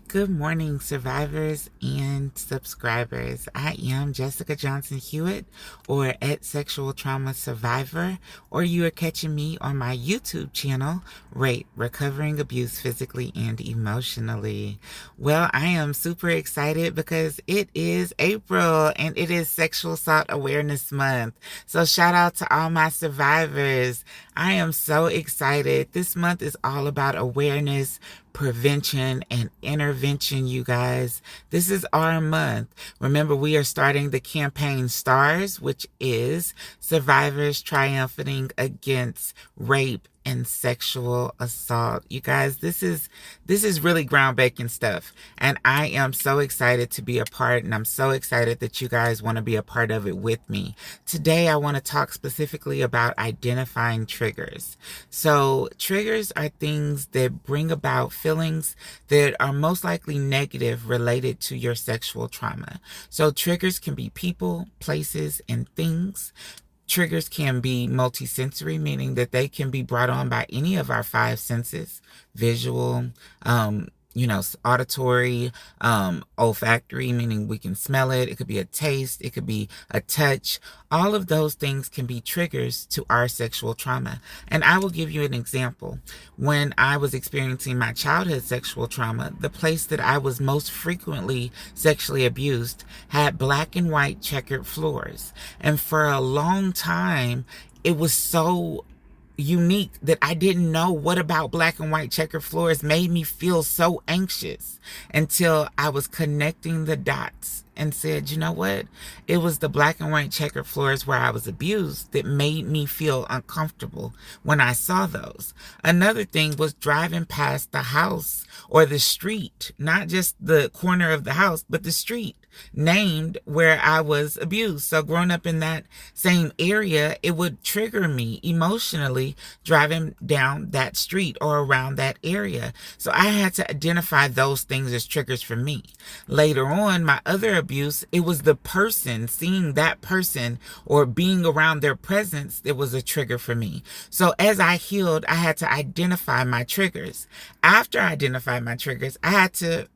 Good morning, survivors and subscribers. I am Jessica Johnson Hewitt, or at Sexual Trauma Survivor, or you are catching me on my YouTube channel, R.A.P.E, Recovering Abuse Physically and Emotionally. Well, I am super excited because it is April and it is Sexual Assault Awareness Month. So shout out to all my survivors. I am so excited. This month is all about awareness, prevention, and intervention, you guys. This is our month. Remember, we are starting the campaign STARS, which is Survivors Triumphing Against Rape and Sexual Assault. You guys, this is really groundbreaking stuff, and I am so excited to be a part, and I'm so excited that you guys want to be a part of it with me. Today I want to talk specifically about identifying triggers. So triggers are things that bring about feelings that are most likely negative related to your sexual trauma. So triggers can be people, places, and things. Triggers can be multisensory, meaning that they can be brought on by any of our five senses: visual, auditory, olfactory, meaning we can smell it. It could be a taste. It could be a touch. All of those things can be triggers to our sexual trauma. And I will give you an example. When I was experiencing my childhood sexual trauma, the place that I was most frequently sexually abused had black and white checkered floors. And for a long time, it was so unique that I didn't know what about black and white checkered floors made me feel so anxious, until I was connecting the dots and said, you know what? It was the black and white checkered floors where I was abused that made me feel uncomfortable when I saw those. Another thing was driving past the house or the street, not just the corner of the house, but the street named where I was abused. So growing up in that same area, it would trigger me emotionally driving down that street or around that area. So I had to identify those things as triggers for me. Later on, my other abuse, it was the person, seeing that person or being around their presence that was a trigger for me. So as I healed, I had to identify my triggers. After I identified my triggers, I had to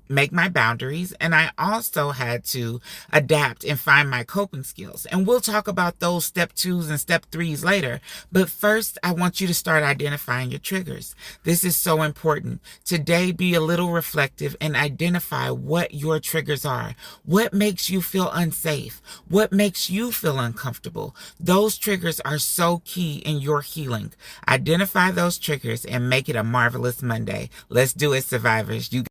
make my boundaries, and I also had to adapt and find my coping skills. And we'll talk about those step 2s and step 3s later. But first, I want you to start identifying your triggers. This is so important. Today, be a little reflective and identify what your triggers are. What makes you feel unsafe? What makes you feel uncomfortable? Those triggers are so key in your healing. Identify those triggers and make it a marvelous Monday. Let's do it, survivors. You